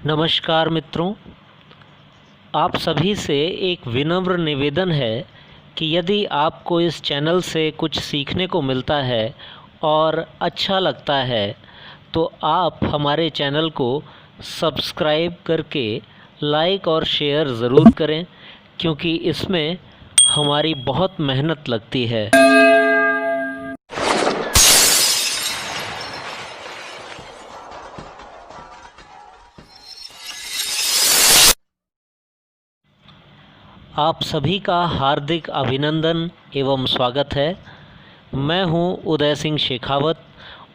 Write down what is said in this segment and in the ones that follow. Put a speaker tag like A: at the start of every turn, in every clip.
A: नमस्कार मित्रों, आप सभी से एक विनम्र निवेदन है कि यदि आपको इस चैनल से कुछ सीखने को मिलता है और अच्छा लगता है तो आप हमारे चैनल को सब्सक्राइब करके लाइक और शेयर ज़रूर करें, क्योंकि इसमें हमारी बहुत मेहनत लगती है। आप सभी का हार्दिक अभिनंदन एवं स्वागत है। मैं हूं उदय सिंह शेखावत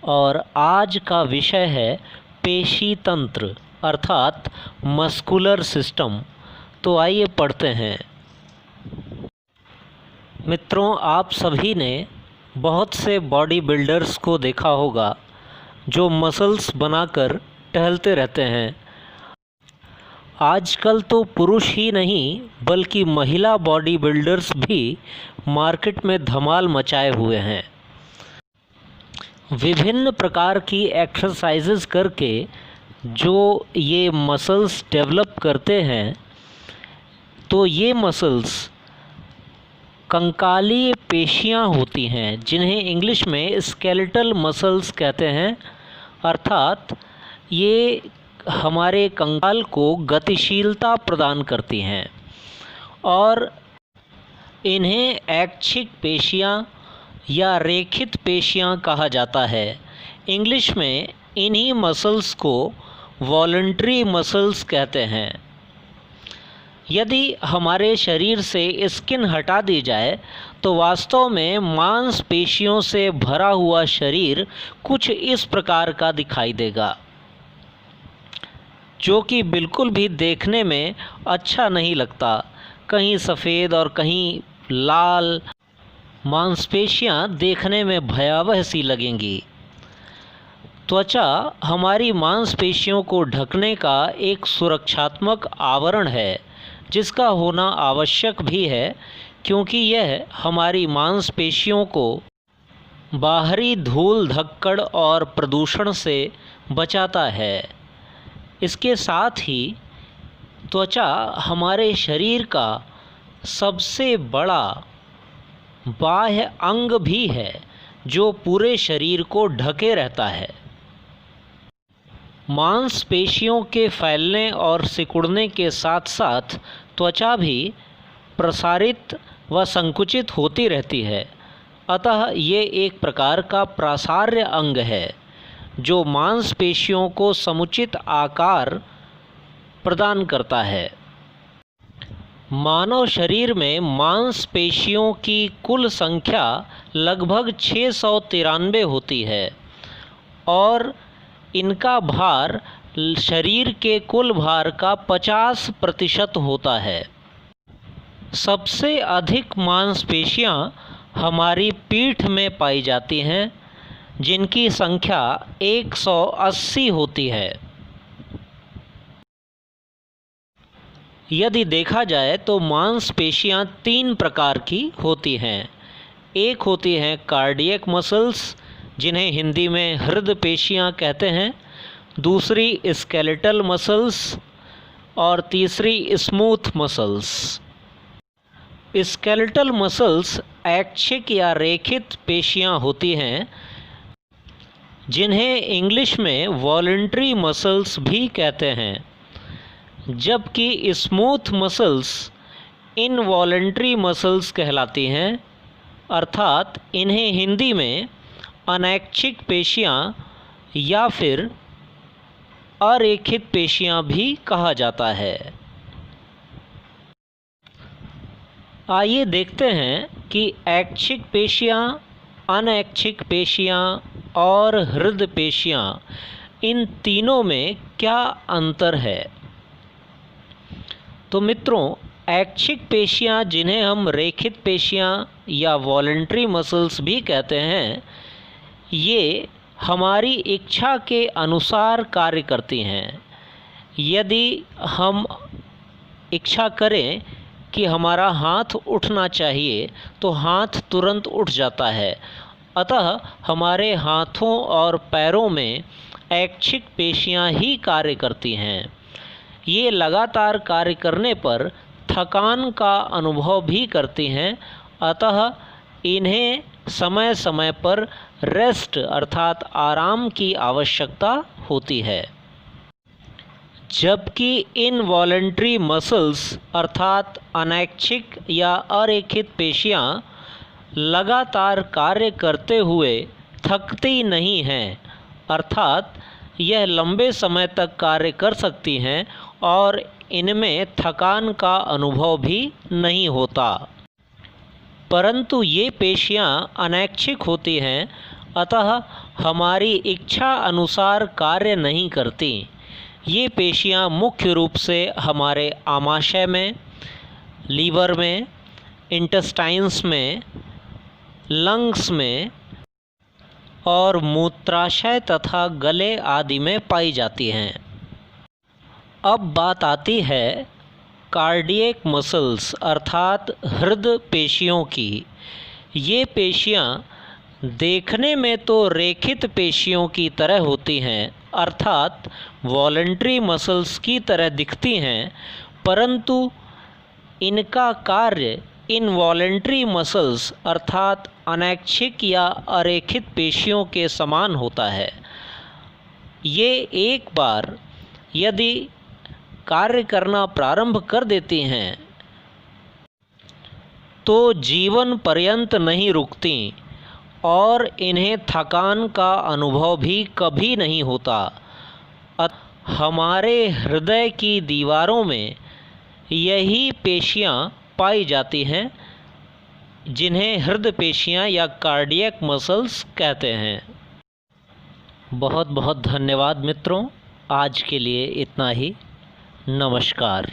A: और आज का विषय है पेशी तंत्र अर्थात मस्कुलर सिस्टम। तो आइए पढ़ते हैं। मित्रों, आप सभी ने बहुत से बॉडी बिल्डर्स को देखा होगा जो मसल्स बनाकर टहलते रहते हैं। आजकल तो पुरुष ही नहीं बल्कि महिला बॉडी बिल्डर्स भी मार्केट में धमाल मचाए हुए हैं। विभिन्न प्रकार की एक्सरसाइजेस करके जो ये मसल्स डेवलप करते हैं, तो ये मसल्स कंकालीय पेशियां होती हैं जिन्हें इंग्लिश में स्केलेटल मसल्स कहते हैं। अर्थात ये हमारे कंकाल को गतिशीलता प्रदान करती हैं और इन्हें ऐच्छिक पेशियां या रेखित पेशियां कहा जाता है। इंग्लिश में इन्हीं मसल्स को वॉलंटरी मसल्स कहते हैं। यदि हमारे शरीर से स्किन हटा दी जाए तो वास्तव में मांसपेशियों से भरा हुआ शरीर कुछ इस प्रकार का दिखाई देगा, जो कि बिल्कुल भी देखने में अच्छा नहीं लगता। कहीं सफ़ेद और कहीं लाल मांसपेशियां देखने में भयावह सी लगेंगी। त्वचा हमारी मांसपेशियों को ढकने का एक सुरक्षात्मक आवरण है, जिसका होना आवश्यक भी है, क्योंकि यह हमारी मांसपेशियों को बाहरी धूल धक्कड़ और प्रदूषण से बचाता है। इसके साथ ही त्वचा हमारे शरीर का सबसे बड़ा बाह्य अंग भी है, जो पूरे शरीर को ढके रहता है। मांसपेशियों के फैलने और सिकुड़ने के साथ साथ त्वचा भी प्रसारित व संकुचित होती रहती है। अतः ये एक प्रकार का प्रासार्य अंग है जो मांसपेशियों को समुचित आकार प्रदान करता है। मानव शरीर में मांसपेशियों की कुल संख्या लगभग 693 होती है और इनका भार शरीर के कुल भार का 50% होता है। सबसे अधिक मांसपेशियां हमारी पीठ में पाई जाती हैं, जिनकी संख्या 180 होती है। यदि देखा जाए तो मांसपेशियां 3 प्रकार की होती हैं। एक होती हैं कार्डियक मसल्स, जिन्हें हिंदी में हृदय पेशियां कहते हैं। दूसरी स्केलेटल मसल्स और तीसरी स्मूथ मसल्स। स्केलेटल मसल्स ऐच्छिक या रेखित पेशियां होती हैं, जिन्हें इंग्लिश में वॉलंटरी मसल्स भी कहते हैं, जबकि स्मूथ मसल्स इनवॉलंटरी मसल्स कहलाती हैं। अर्थात इन्हें हिंदी में अनैच्छिक पेशियां या फिर अरेखित पेशियां भी कहा जाता है। आइए देखते हैं कि ऐच्छिक पेशियां, अनैच्छिक पेशियां और हृदय पेशियां, इन तीनों में क्या अंतर है। तो मित्रों, ऐच्छिक पेशियां, जिन्हें हम रेखित पेशियां या वॉलंटरी मसल्स भी कहते हैं, ये हमारी इच्छा के अनुसार कार्य करती हैं। यदि हम इच्छा करें कि हमारा हाथ उठना चाहिए तो हाथ तुरंत उठ जाता है। अतः हमारे हाथों और पैरों में ऐच्छिक पेशियां ही कार्य करती हैं। ये लगातार कार्य करने पर थकान का अनुभव भी करती हैं, अतः इन्हें समय समय पर रेस्ट अर्थात आराम की आवश्यकता होती है। जबकि इनवॉलेंट्री मसल्स अर्थात अनैच्छिक या अरेखित पेशियां लगातार कार्य करते हुए थकती नहीं हैं, अर्थात यह लंबे समय तक कार्य कर सकती हैं और इनमें थकान का अनुभव भी नहीं होता। परंतु ये पेशियां अनैच्छिक होती हैं, अतः हमारी इच्छा अनुसार कार्य नहीं करती। ये पेशियां मुख्य रूप से हमारे आमाशय में, लीवर में, इंटेस्टाइन्स में, लंग्स में और मूत्राशय तथा गले आदि में पाई जाती हैं। अब बात आती है कार्डियक मसल्स अर्थात हृदय पेशियों की। ये पेशियां देखने में तो रेखित पेशियों की तरह होती हैं, अर्थात वॉलेंट्री मसल्स की तरह दिखती हैं, परंतु इनका कार्य इनवॉलेंट्री मसल्स अर्थात अनैच्छिक या अरेखित पेशियों के समान होता है। ये एक बार यदि कार्य करना प्रारंभ कर देती हैं तो जीवन पर्यंत नहीं रुकती और इन्हें थकान का अनुभव भी कभी नहीं होता। हमारे हृदय की दीवारों में यही पेशियां पाई जाती हैं जिन्हें हृदय पेशियां या कार्डियक मसल्स कहते हैं। बहुत बहुत धन्यवाद मित्रों, आज के लिए इतना ही। नमस्कार।